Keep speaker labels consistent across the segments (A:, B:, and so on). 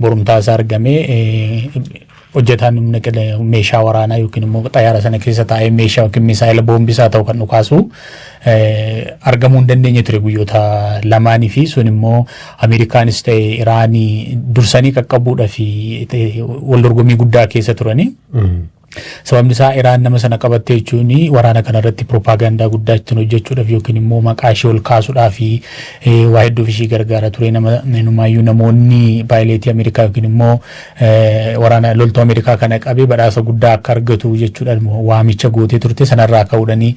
A: borumtaa isaa argamee hojjetaan meeshaa waraanaa yookiin immoo xayyaara sana keessa taa'ee meeshaa yookiin misaayila boombisaa ta'u kan dhukaasu argamuu hin dandeenye ture guyyoota lamaanii fi sun immoo Ameerikaanis ta'e Iraanii dursanii qaqqabuudhaa fi wal dorgommii guddaa keessa turani. Sababni isaa Iraan nama sana qabattee jechuun waraana kana irratti propaagandaa guddaa ittiin hojjechuudhaaf yookiin immoo maqaa ishee ol kaasuudhaaf waa hedduuf ishii gargaara ture. Namaayyuu namoonni paayileetii Ameerikaa yookiin immoo waraana loltuu Ameerikaa kana qabee badhaasa guddaa akka argatu jechuudhaan waamicha gootee turte. Sanarraa ka'uudhaan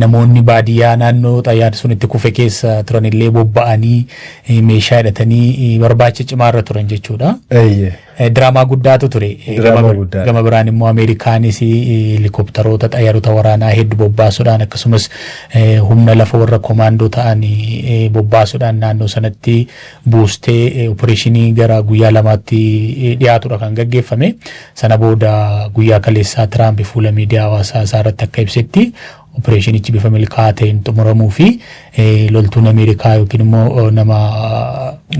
A: namoonni baadiyyaa naannoo xayyaarri sun itti kufe keessa turanillee bobba'anii meeshaa hidhatanii barbaacha cimaarra turan jechuudha. Diraamaa guddaatu ture. Gama biraan immoo Ameerikaanis helikopteroota xayyaarota waraanaa hedduu bobbaasuudhaan akkasumas humna lafa warra komaandoo ta'an bobbaasuudhaan naannoo sanatti buustee opereeshinii gara guyyaa lamaatti dhiyaatudha kan gaggeeffame. Sana booda guyyaa kaleessaa Tiraamp fuula miidiyaa hawaasaa isaa irratti akka ibsetti opereeshinichi bifa milkaa'aa ta'een xumuramuu fi loltuun Ameerikaa yookiin immoo nama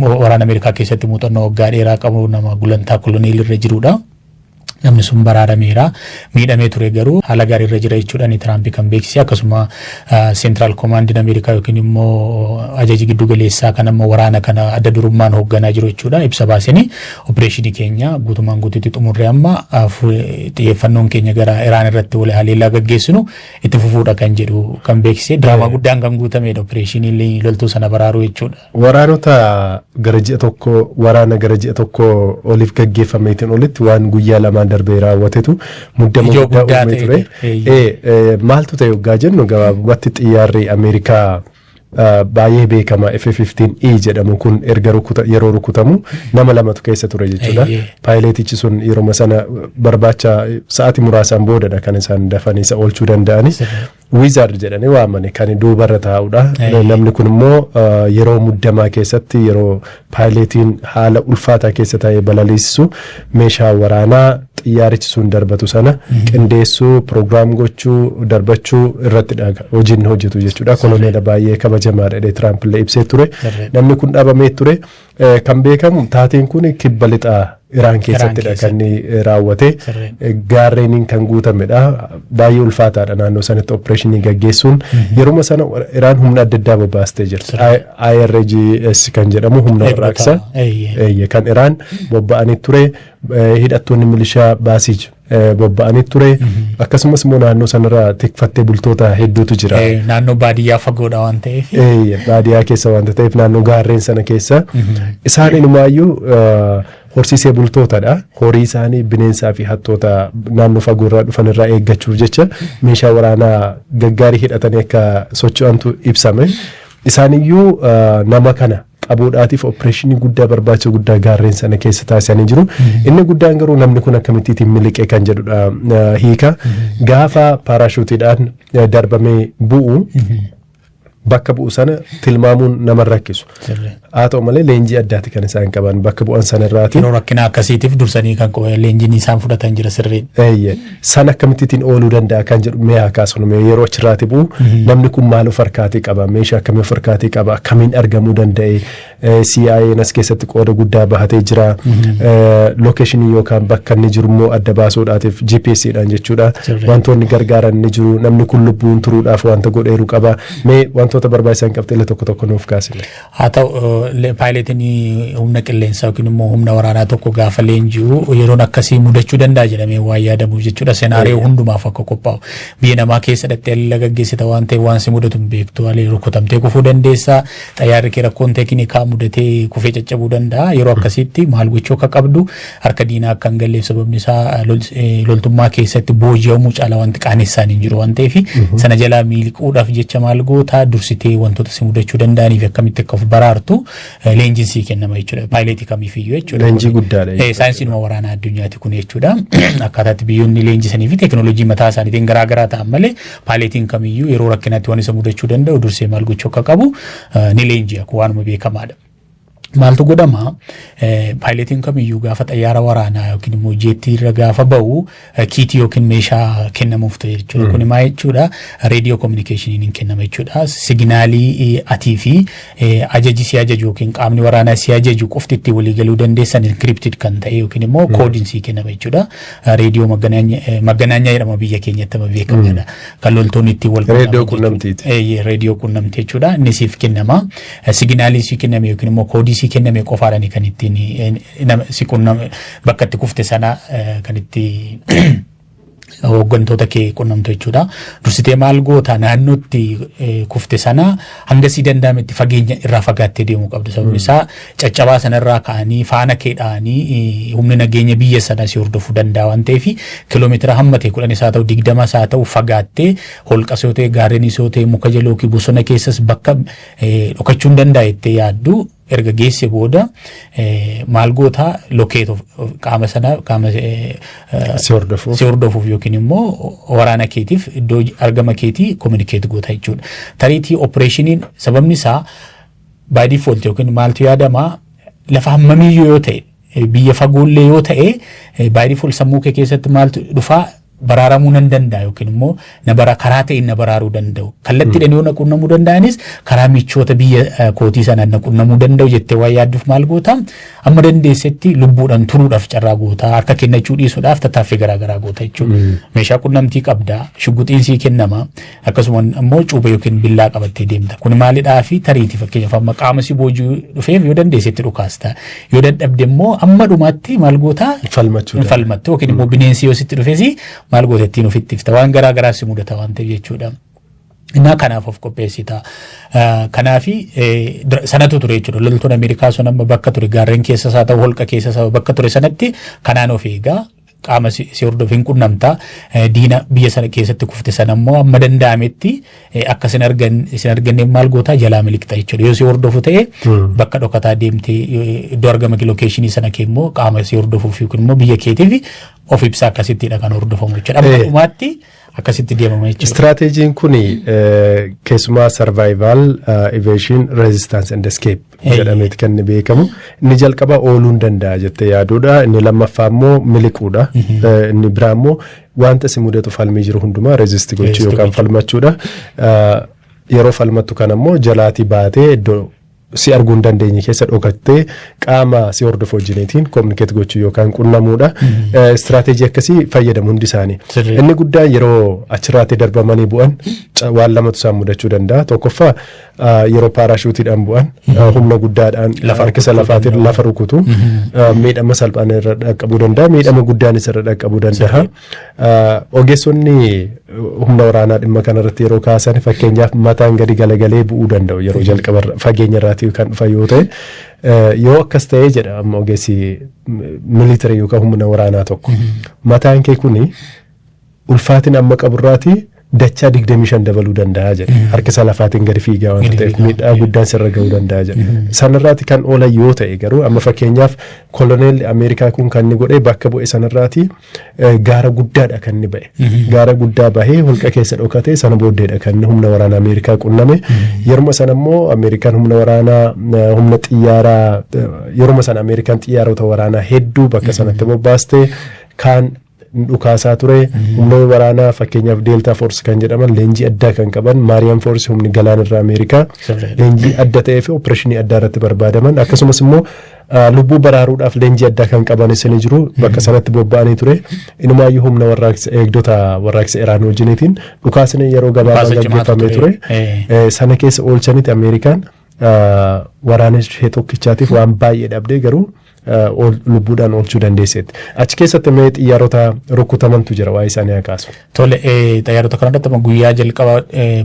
A: waraana Ameerikaa keessatti muuxannoo waggaa dheeraa qabu nama gulantaa koloneel irra jirudha. Namni sun baraarameera miidhamee ture garuu haala gaarii irra jira jechuudhaan Tiraamp kan beeksise. Akkasuma Central Command Ameerikaa yookiin immoo ajaji giddu galeessaa kan amma waraana kana adda durummaan hoogganaa jiru jechuudha. Ibsa baasanii opereeshinii keenya guutumaan guutuutti xumurree amma xiyyeeffannoon keenya gara Iraan irratti wal haleellaa gaggeessinu itti fufuudha kan jedhu kan beeksise. Diraamaa guddaan kan guutamedha opereeshinii loltuu sana baraaruu jechuudha.
B: Waraanota gara ji'a tokko waraana gara ji'a tokko oliif gaggeeffameetiin olitti waan guyyaa lamaan darbee raawwatetu muddama guddaa uumee ture. Maaltu ta'e waggaa jennu gabaabumatti xiyyaarri Ameerikaa baay'ee beekama F-15E jedhamu kun erga yeroo rukutamu nama lamatu keessa ture jechuudha. Paayileetichi sun yeroo sana barbaacha sa'aatii muraasaan boodadha kan isaan dafanii isa oolchuu danda'ani. Wizard jedhanii waamani kan duubarra taa'udha. Namni kun immoo yeroo muddamaa keessatti yeroo paayileetiin haala ulfaataa keessa taa'ee balaliisisu meeshaa waraanaa xiyyaarichi sun darbatu sana qindeessuu, proogiraam gochuu, darbachuu irratti hojiin hojjetu jechuudha. Koloneela baay'ee kabajamaadha Tiraamp illee ibsee ture. Namni kun dhabamee ture. Kan beekamu taateen kun kibba lixaa Iraan keessattidha kan raawwate. Gaarreeniin kan guutamedha. Baay'ee ulfaataadha naannoo sanatti opereeshinii gaggeessuun. Yeroo sana Iraan humna adda addaa bobbaastee jirti. IRGS kan jedhamu humna warraaqsa kan Iraan bobba'anii ture. Hidhattoonni milishaa Baasiij bobba'anii ture. Akkasumas immoo naannoo sanarraa tikfattee bultoota hedduutu jira.
A: Naannoo baadiyyaa fagoodha waan ta'eef.
B: Baadiyyaa keessa waan ta'eef naannoo gaarreen sana keessa isaan inumaayyuu horsiisee bultootadha. Horii isaanii bineensaa fi hattoota naannoo fagoorraa dhufanirraa eeggachuuf jecha meeshaa waraanaa gaggaarii hidhatanii akka socho'antu ibsame. Isaaniyyuu nama kana qabuudhaatiif opereeshinii guddaa barbaacha guddaa gaarreen sana keessa taasisanii jiru. Inni guddaan garuu namni kun akkamittiin miliqee kan jedhudha hiika. Gaafa paaraashuutiidhaan darbamee bu'u bakka bu'u sana tilmaamuun nama rakkisu. Haa ta'u malee leenjii addaati kan isaan qaban bakka bu'an sanarraati.
A: Yeroo rakkina akkasiitiif dursanii kan leenjiin isaan fudhatan jira sirriin.
B: San akkamittiin ooluu danda'a kan jedhu mee haa kaasnu yeroo achirraati bu'u namni kun maal of harkaatii qaba meeshaa akkamii of harkaatii qaba akkamiin argamuu danda'e CIA'n as keessatti qooda guddaa bahatee jira. Lokeeshinii yookaan bakka inni jiru immoo adda baasuudhaatiif GPS'dhaan jechuudha. Wantoonni gargaaran ni jiru namni kun lubbuun turuudhaaf wanta godheeru qaba. Mee wantoota barbaachisan qabxee tokko nuuf kaasile.
A: Haa ta'u paayileetiin humna qilleensaa yookiin immoo humna waraanaa tokko gaafa leenji'u yeroon akkasii mudachuu danda'a jedhamee waan yaadamuuf jechuudha. Senaariyoo hundumaaf akka qophaa'u biyya namaa keessa dhattee haleellaa gaggeessita waan ta'eef waan si mudatu hin beektu halee rukutamtee kufuu dandeessa. Xayyaarri kee rakkoon teeknikaa mudatee kufee caccabuu danda'a. Yeroo akkasiitti maal gochuu akka qabdu harka diinaa akka hin galleef sababni isaa loltummaa keessatti booji'amuu caalaa wanti qaanessaan hin jiru waan ta'eef sana jalaa miliquudhaaf jecha maal goota dursitee wantoota si mudachuu danda'aniif akkamitti akka of baraartu leenjiin sii kennama jechuudha. Paayileetii kamiifiyyuu jechuudha.
B: Leenjii guddaadha.
A: Saayinsiin waraanaa addunyaati kun jechuudha. Akkaataatti biyyoonni leenjisanii fi teekinooloojii mataa isaaniitiin garaagaraa ta'an malee paayileetiin kamiiyyuu yeroo rakkinaatti waan isa mudachuu danda'u dursee maal gochuu akka qabu ni leenji'a waanuma beekamaadha. maaltu godhama paayileetiin kamiyyuu gaafa xayyaara waraanaa yookiin immoo jeettii irra gaafa ba'u kiitii yookiin meeshaa kennamuuf ta'e jechuudha. Kun maal jechuudha? Reediyoo kominikeeshiniin kennama jechuudha. Signaalii atii fi ajaji si ajaju yookiin qaamni waraanaa si ajaju qofti itti walii galuu dandeessan encrypted kan ta'e yookiin immoo koodiin si kennama jechuudha. Reediyoo maganaanyaa jedhama biyya keenyatti beekamadha. Kan loltoonni ittiin wal qunnamtii. Reediyoo qunnamtii jechuudha. Inni siif kennama. Signaalii si kenname yookiin immoo koodii si kenname qofaadhaan kan ittiin si qunname bakka itti kufte sana kan itti hooggantoota kee qunnamtu jechuudha. Dursitee maal goota naannootti kufte sana hanga si danda'ametti fageenya irraa fagaattee deemuu qabdu. Sababni isaa caccabaa sanarraa ka'anii faana kee dha'anii humni nageenya biyya sana si hordofuu danda'a waan ta'eef kiiloomeetira hamma ta'e 10 isaa ta'u 20 isaa ta'u fagaattee holqa soo ta'e gaarreen soo ta'e muka jaloo fi bosona keessas bakka dhokachuu danda'a jettee yaaddu. Erga geesse booda maal goota lokeet qaama sana qaama si hordofuuf yookiin immoo waraana keetiif iddoo argama keetii communicate goota jechuudha. Tariitii operationin sababni isaa by default yookiin maaltu yaadama lafa hammamiyyuu yoo ta'e biyya fagoollee yoo ta'e by default sammuu kee keessatti maaltu dhufaa baraaramuu nan danda'a yookiin immoo na bara karaa ta'een na baraaruu danda'u. Kallattiidhaan yoo na qunnamuu danda'anis karaa michoota biyya kootii sanaan na qunnamuu danda'u jettee waa yaadduuf maal goota amma dandeessetti lubbuudhaan turuudhaaf carraa goota harka kennachuu dhiisuudhaaf tattaaffii garaagaraa goota jechuudha. Meeshaa qunnamtii qabdaa shugguxiin sii kennama akkasuma immoo cuuba yookiin billaa qabattee deemta. Kun maalidhaa fi tariitii fakkeenyaaf amma qaama si boojuu dhufeef yoo dandeessetti dhukaasta yoo dadhabde immoo amma dhumaatti maal goota falmattu yookiin immoo bineensi yoo sitti dhufeesi maal gootettiin ofitti ifta waan garaa garaa si mudata waan ta'eef jechuudha. Innaa kanaaf of qopheessita. Kanaafi sanatu ture jechuudha. Loltoonni Ameerikaa sun amma bakka ture gaarreen keessas haa ta'u holqa keessas haa ta'u bakka ture sanatti kanaan of eegaa qaama si hordofin qunnamta diina biyya sana keessatti kufte sana immoo amma danda'ametti akka isin arganne maal goota jalaa miliqxa jechuudha. Yoo si hordofu ta'e bakka dhokataa deemtee iddoo argama lokeeshinii sana kee immoo qaama si hordofuuf yookiin immoo biyya keetiif of ibsa akkasittiidha kan hordofamu jechuudha. Amma dhumaatti akkasitti deemama jechuudha.
B: Istiraatejjiin kun keessumaa survival, evasion, resistance and escape jedhameeti kan inni beekamu. Inni jalqaba ooluu hin danda'a jettee yaaduudha. Inni lammaffaa immoo miliquudha. Inni biraa immoo wanta si mudatu falmii jiru hundumaa resist gochuu yookaan falmachuudha. Yeroo falmattu kana immoo jalaatii baatee iddoo si arguu hin dandeenye keessa dhokattee qaama si hordofu wajjiniitiin communicate gochuu yookaan qunnamuudha. Istiraatejii akkasii fayyadamu hundi isaanii. Inni guddaan yeroo achirraatti darbamanii bu'an waan lamatu isaan mudachuu danda'a. Tokkoffaa yeroo paaraashuutiidhaan bu'an humna guddaadhaan harkisa lafaatiin lafa rukutu miidhama salphaan irra dhaqqabuu danda'a. Miidhama guddaanis irra dhaqqabuu danda'a. Ogeessonni humna waraanaa dhimma kanarratti yeroo kaasan fakkeenyaaf mataan gadi galagalee bu'uu danda'u yeroo jalqaba fageenya irraatii kan dhufa yoo ta'e yoo akkas ta'ee jedha amma ogeessi militarii yookaan humna waraanaa tokko mataan kee kuni ulfaatina amma qaburraatii dachaa 25 dabaluu danda'a jedha harkisa lafaatiin gadi fiigaa waan ta'eef miidhaa guddaan sirra ga'uu danda'a jedha sanarraati kan oolan yoo ta'e garuu amma fakkeenyaaf koloneelli Ameerikaa kun kan inni godhe bakka bu'e sanarraati gaara guddaadha kan inni ba'e gaara guddaa bahee holqa keessa dhokate sana booddeedha kan humna waraanaa Ameerikaa qunname yeruma sana immoo Ameerikaan humna waraanaa humna xiyyaaraa yeruma sana Ameerikaan xiyyaarota waraanaa hedduu bakka sanatti bobbaaste kan dhukaasaa ture humna waraanaa fakkeenyaaf Delta Force kan jedhaman leenjii addaa kan qaban Mariam Force humni galaanarraa Ameerikaa leenjii adda ta'ee fi opereeshinii addaa irratti barbaadaman akkasumas immoo lubbuu baraaruudhaaf leenjii addaa kan qaban isini jiru bakka sanatti bobba'anii ture inumaayyuu humna warraaqsa eegdota warraaqsa Iraan wajjiniitiin dhukaasni yeroo gabaabaa gaggeeffamee ture sana keessa oolchanitti Ameerikaan waraana ishee tokkichaatiif waan baay'ee dhabdee garuu lubbuudhaan oolchuu dandeesseetti. Achi keessatti mee xiyyaarota rukutamantu jira waa isaanii haa kaasu.
A: Tole xiyyaarota kanarratti guyyaa jalqaba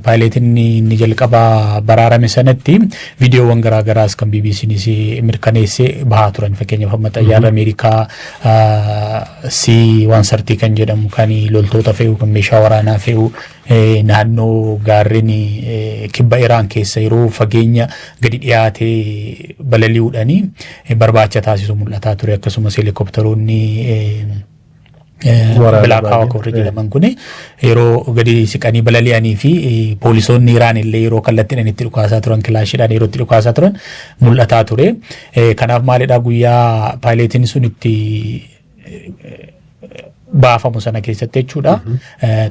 A: paayileetiin inni jalqaba baraarame sanatti viidiyoowwan garaagaraas kan BBCnis mirkaneessee bahaa turan fakkeenyaaf amma xiyyaara Ameerikaa C-130 kan jedhamu kan loltoota fe'u kan meeshaa waraanaa fe'u naannoo gaarreen kibba Iraan keessa yeroo fageenya gadi dhiyaatee balali'uudhaanii barbaacha taasisu mul'ataa ture akkasumas helikopteroonni Black Hawk warri jedhaman kun yeroo gadi siqanii balali'anii fi poolisoonni Iraan illee yeroo kallattiin itti dhukaasaa turan kilaashiidhaan yeroo itti dhukaasaa turan mul'ataa ture. Kanaaf maalidha guyyaa paayileetiin sun itti baafamu sana keessatti jechuudha.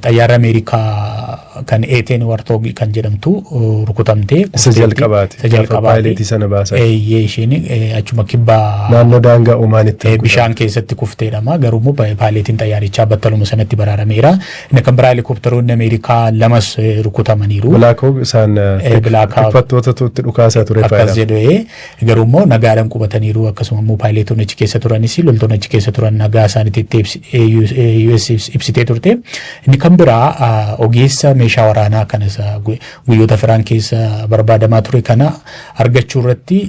A: Xayyaara Ameerikaa kan A-10 Warthog kan jedhamtu rukutamtee
B: jalqabaati. Paayileetii sana baasaa.
A: Isheen achuma kibbaa
B: naannoo daangaa Omaanitti
A: bishaan keessatti kufteedhama. Garuu immoo paayileetiin xayyaarichaa battaluma sanatti baraarameera. Inni kan biraa helikopteroonni Ameerikaa lamas rukutamaniiru.
B: Black Hawk isaan tuffattoota tuutti dhukaasaa ture faayida.
A: Akkas jedhee garuu immoo nagaadhaan qubataniiru akkasuma immoo paayileetonni achi keessa turanis loltoonni achi keessa turan nagaa isaaniitti US ibsitee turte. Inni kan biraa ogeessa meeshaa waraanaa kan isa guyyoota firaan keessa barbaadamaa ture kana argachuu irratti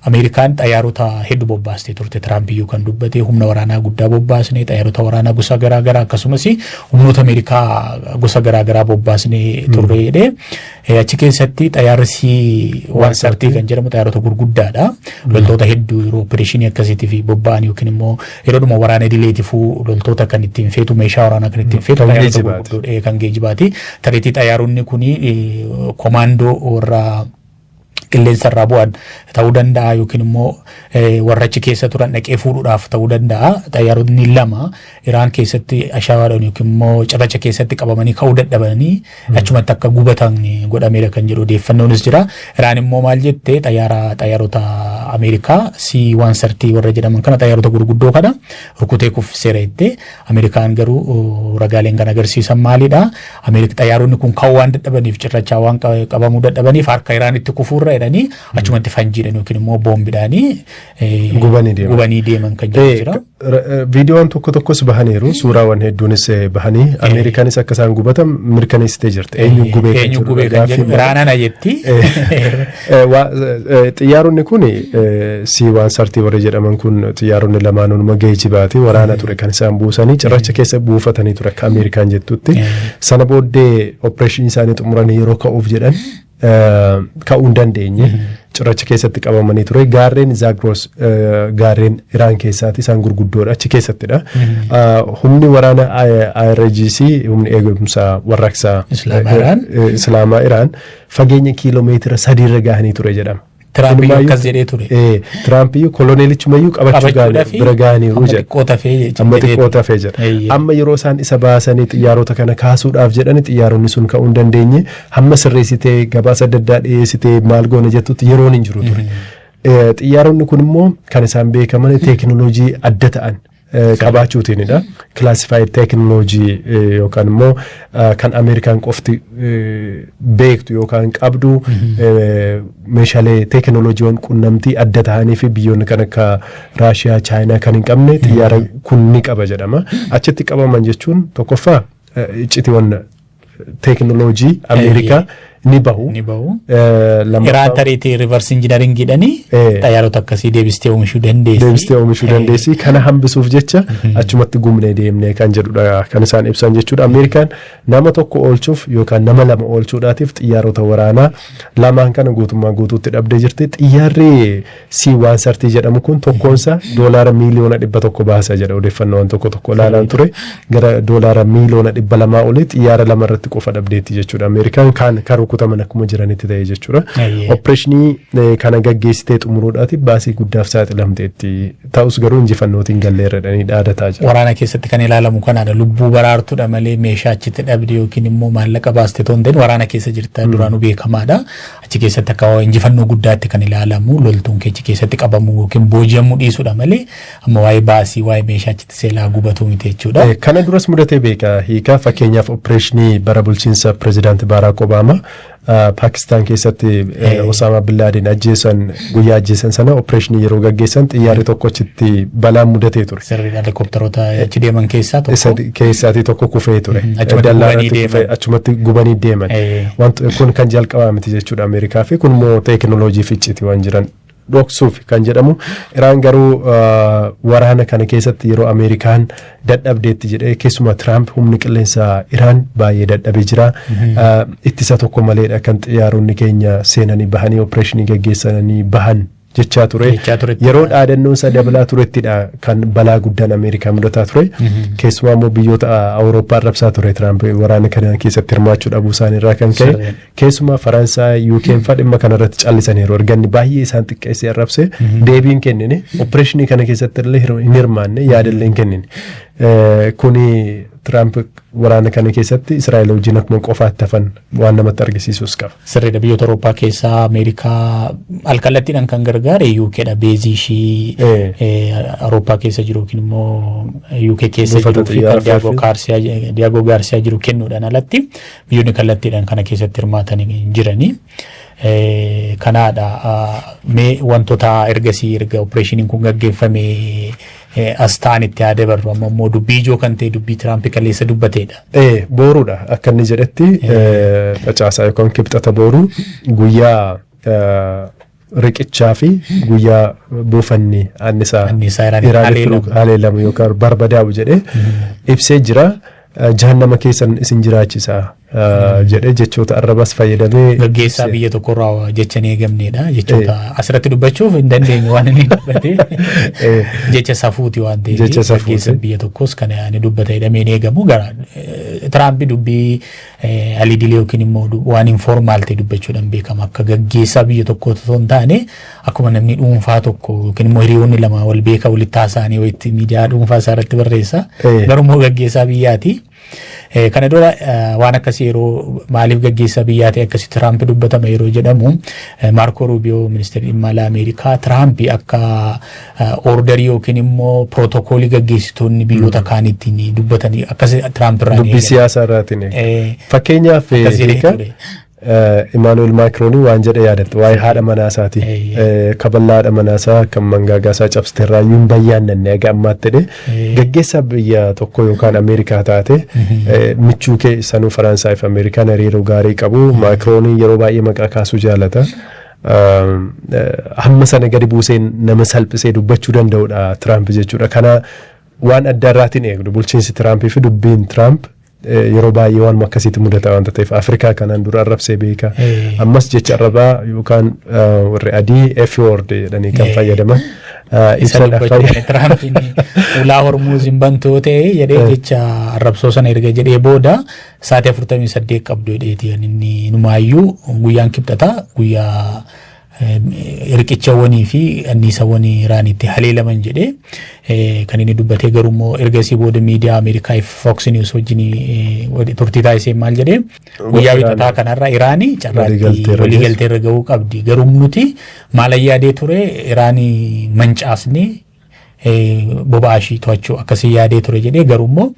A: Ameerikaan xayyaarota hedduu bobbaastee turte. Tiraamp iyyuu kan dubbate humna waraanaa guddaa bobbaasnee xayyaarota waraanaa gosa garaagaraa akkasumas humnoota Ameerikaa gosa garaagaraa bobbaasnee turre jedhee achi keessatti xayyaarri C-130 kan jedhamu xayyaarota gurguddaadha. Loltoota hedduu yeroo opereeshinii akkasiitii fi bobba'an yookiin immoo yeroodhuma waraana idileetifuu loltoota kan ittiin feetu meeshaa waraanaa kan ittiin feetu xayyaarota gurguddoo kan geejibaati. Tareetii xayyaaronni kuni komaandoo warra qilleensa irraa bu'an ta'uu danda'a yookiin immoo warra achi keessa turan dhaqee fuudhuudhaaf ta'uu danda'a. Xayyaaronni lama Iraan keessatti ashaawaadhaan yookiin immoo cirracha keessatti qabamanii ka'uu dadhabanii achumatti akka gubatan godhameera kan jedhu odeeffannoonis jira. Iraan immoo maal jette xayyaarota Ameerikaa C-130 warra jedhaman kana xayyaarota gurguddoo kana rukutee kuffiseera jette. Ameerikaan garuu ragaaleen kan agarsiisan maalidha? Xayyaaronni kun ka'uu waan dadhabaniif cirrachaa waan qabamuu dadhabaniif harka Iraanitti kufuurra jedhanii achumatti fanjiidhaan yookiin immoo boombiidhaan gubanii deeman kan jira.
B: Viidiyoon tokkos bahaniiru suuraawwan hedduunis bahanii Ameerikaanis akka isaan gubatan mirkaneessitee jirti. Eenyu gubee kan jedhu
A: Iraanaan ajetti.
B: Xiyyaaronni kun C-130 warra jedhaman kun xiyyaaronni lamaanuma geejibaati waraana ture kan isaan buusanii cirracha keessa buufatanii ture akka Ameerikaan jettutti. Sana booddee opereeshinii isaanii xumuranii yeroo ka'uuf jedhan ka'uu hin dandeenye cirracha keessatti qabamanii ture. Gaarreen Zagros gaarreen Iraan keessaati isaan gurguddoodha achi keessattidha. Humni waraana IRGC humni eegumsa warraaqsaa Islaamaa Iraan fageenya kiiloomeetira 3 irra gahanii ture jedhama.
A: Tiraamp akkas jedhee ture.
B: Tiraamp kolooneelichumayyuu qabachuu bira gahaniiru jedha. Amma xiqqoo tafee jira. Amma yeroo isaan isa baasanii xiyyaarota kana kaasuudhaaf jedhani xiyyaaronni sun ka'uu hin dandeenye hamma sirreessitee gabaasa adda addaa dhiyeessitee maal goona jettutti yeroon hin jiru ture. Xiyyaaronni kun immoo kan isaan beekaman teekinooloojii adda ta'an qabaachuutiinidha. Classified technology yookaan immoo kan Ameerikaan qofti beektu yookaan qabdu meeshaalee teekinooloojiiwwan qunnamtii adda ta'anii fi biyyoonni kan akka Raashiyaa, Chaayinaa kan hin qabne xiyyaara kun ni qaba jedhama. Achitti qabaman jechuun tokkoffaa iccitiiwwan teekinooloojii Ameerikaa ni bahu.
A: Iraan tareetii reverse engineering jedhanii xayyaarota akkasii deebistee oomishuu dandeessi.
B: Kana hambisuuf jecha achumatti gumnee deemnee kan jedhudha kan isaan ibsan jechuudha. Ameerikaan nama tokko oolchuuf yookaan nama lama oolchuudhaatiif xiyyaarota waraanaa lamaan kana guutummaa guutuutti dhabdee jirti. Xiyyaarri C-130 jedhamu kun tokkoonsa $1 miliyoona 100 baasa jedha odeeffannoowwan tokko ilaalaan ture. Gara $1 miliyoona 200 olii xiyyaara lama irratti qofa dhabdeetti jechuudha. Ameerikaan kan rukutaman akkuma jiranitti ta'e jechuudha. Opereeshinii kana gaggeessitee xumuruudhaatiif baasii guddaaf saaxilamteetti. Ta'us garuu injifannootiin galleerradhanii dhaadataa jira.
A: Waraana keessatti kan ilaalamu kanaadha. Lubbuu baraartuudha malee meeshaa achitti dhabde yookiin immoo maallaqa baaste toondeen waraana keessa jirta duraanuu beekamaadha. Achi keessatti akka injifannoo guddaatti kan ilaalamu loltuun keessa keessatti qabamu yookiin booji'amuu dhiisuudha malee amma waa'ee baasii waa'ee meeshaa achitti seelaa gubatu miti jechuudha.
B: Kana duras mudatee beeka hiikaa fakkeenyaaf opereeshinii bara bulchiinsa pirezidaantii Baaraak Obaamaa Pakistaan keessatti Osama bin Laden guyyaa ajjeesan sana opereeshinii yeroo gaggeessan xiyyaarri tokko achitti balaan mudatee ture.
A: Sirriidhaan helikopteroota achi deeman keessaa
B: tokko kufee ture. Achumatti gubanii deeman. Kun kan jalqabaa miti jechuudha Ameerikaa fi kun immoo teekinooloojii ficciti waan jiran. Dhoksuuf kan jedhamu Iraan garuu waraana kana keessatti yeroo Ameerikaan dadhabdeetti jedhee keessumaa Tiraamp humni qilleensaa Iraan baay'ee dadhabee jira. Ittisa tokko maleedha kan xiyyaaronni keenya seenanii bahanii opereeshinii gaggeessanii bahan jechaa ture. Yeroo dhaadannoon isaa dabalaa turettidha kan balaa guddaan Ameerikaa mudataa ture. Keessumaa immoo biyyoota Awurooppaa arrabsaa ture Tiraamp waraana kana keessatti hirmaachuu dhabuu isaaniirraa kan ka'e. Keessumaa Faransaay UK fa'aa dhimma kanarratti callisaniiru. Arganni baay'ee isaan xiqqeessee arrabse deebiin kennine opereeshinii kana keessatti illee hin hirmaanne yaadallee hin kennine. Kuni Tiraamp waraana kana keessatti Israa'el wajjin akkuma qofaatti hafan waan namatti argisiisus qaba.
A: Sirriidha biyyoota Awurooppaa keessaa Ameerikaa alkallattiidhaan kan gargaare UKdha beezii ishii Awurooppaa keessa jiru yookiin immoo UK keessa jiru fi kan Diyaagoo Gaarsiyaa jiru kennuudhaan alatti biyyoonni kallattiidhaan kana keessatti hirmaatan jiranii. Kanaadha mee wantoota erga opereeshiniin kun gaggeeffame astaan itti yaada barru amma immoo dubbii ijoo kan ta'e dubbii Tiraamp kaleessa dubbateedha.
B: Boruudha akka inni jedhetti facaasaa yookaan kibxata boruu guyyaa riqichaa fi guyyaa buufanni annisaa Iraanitti haleelamu yookaan barbadaa'u jedhee ibsee jira. Jahannama keessan isin jiraachisa jedhee jechoota arrabas fayyadamee
A: gaggeessaa biyya tokkorraa jecha hin eegamnedha. Jechoota asirratti dubbachuuf hin dandeenye waan inni dubbate jecha safuuti waan ta'eef gaggeessa biyya tokkos kan inni dubbate jedhamee hin eegamu. Gara Tiraamp dubbii aliidilee yookiin immoo waan informaal ta'e dubbachuudhaan beekama. Akka gaggeessaa biyya tokkoo osoo hin taane akkuma namni dhuunfaa tokko yookiin immoo hiriyoonni lama wal beekaa walitti haasa'anii wayitti miidiyaa dhuunfaa isaa irratti barreessa. Garuu immoo gaggeessaa biyyaati. Kana dura waan akkasii yeroo maaliif gaggeessaa biyyaati akkasii Tiraamp dubbatama yeroo jedhamu Maarko Ruubiyoo ministeerri dhimma alaa Ameerikaa Tiraamp akka orderii yookiin immoo pirootokoolii gaggeessitoonni biyyoota kaanittiin dubbatanii akkasii Tiraamp irraa
B: dubbii siyaasaa irraatiin fakkeenyaaf Emmanuel Macron waan jedhe yaadatte waa'ee haadha manaa isaati. Kaballaa haadha manaa isaa kan mangaagaa isaa cabsite irraa hin bayyaannanne aga ammaatti jedhe gaggeessaa biyya tokko yookaan Ameerikaa taate michuu kee sanuu Faransaay fi Ameerikaan hariiroo gaarii qabu. Macron yeroo baay'ee maqaa kaasuu jaalata. Hamma sana gadi buusee nama salphisee dubbachuu danda'udha Tiraamp jechuudha. Kana waan adda irraatiin eegdu bulchiinsi Tiraamp fi dubbiin Tiraamp yeroo baay'ee waan akkasiitti mudata waan ta'eef Afrikaa kanaan dura arrabsee beeka. Ammas jecha arrabaa yookaan warri adii F-word jedhanii kan fayyadaman.
A: Isa dubbachuu Tiraampiin ulaa Hormuuz hin bantuu ta'e jedhee jecha arrabsoo sana erga jedhee booda sa'aatii 48 qabdu jedheeti inni numaayyuu guyyaan kibxataa guyyaa riqichawwanii fi anniisawwanii Iraanitti haleelaman jedhee kan inni dubbatee garuu immoo ergasii booda miidiyaa Ameerikaa Fox News wajjin turtii taasisee maal jedhee guyyaa wixataa kanarraa Iraanii carraatti waliigaltee irra gahuu qabdi garuu nuti maal yaadee ture Iraanii mancaasnee boba'aa ishii to'achuu akkasii yaadee ture jedhee garuu immoo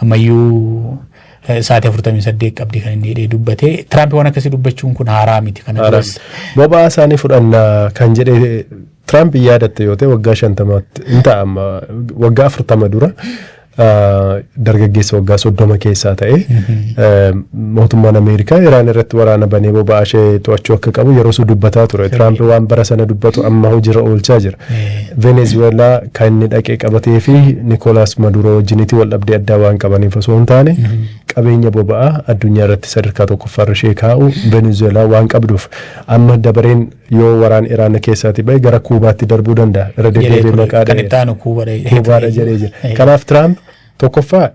A: ammayyuu sa'aatii 48 qabdi kan inni dubbate. Tiraamp waan akkasii dubbachuun kun haaraa miti kana duras.
B: Boba'aa isaanii fudhanna kan jedhe Tiraamp yaadatte yoo ta'e waggaa 50 hin ta'amma waggaa 40 dura dargaggeessa waggaa 30 keessaa ta'e mootummaan Ameerikaa Iraan irratti waraana banee boba'aa ishee to'achuu akka qabu yeroo sun dubbataa ture. Tiraamp waan bara sana dubbatu amma hojiirra oolchaa jira. Venezuelaa kan inni dhaqee qabatee fi Nikolaas Maduro wajjinitti wal dhabdee addaa waan qabaniif osoo hin taane qabeenya boba'aa addunyaa irratti sadarkaa tokkoffaarra ishee kaa'u Venezuelaa waan qabduuf amma dabareen yoo waraan Iraan keessaatti bahe gara Kuubaatti darbuu danda'a. Irra deddeebiin maqaa Kuubaadha jedhee jira. Kanaaf Tiraamp tokkoffaa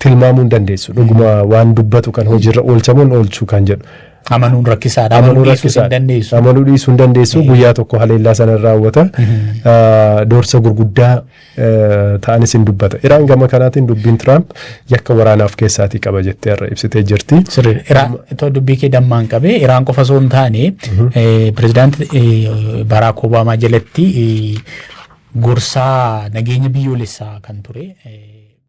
B: tilmaamuu hin dandeessu. Dhuguma waan dubbatu kan hojiirra oolchamuun oolchuu kan jedhu.
A: Amanuun rakkisaadha. Amanuu
B: dhiisuu hin dandeessu. Guyyaa tokko haleellaa sana raawwata. Doorsa gurguddaa ta'anis hin dubbata. Iraan gama kanaatiin dubbiin Tiraamp yakka waraanaaf keessaatii qaba jettee irra ibsitee jirti.
A: Iraan dubbii kee dammaan qabee Iraan qofa osoo hin taane pirezidaantii Baraak Obaamaa jalatti gorsaa nageenya biyyoolessaa kan ture.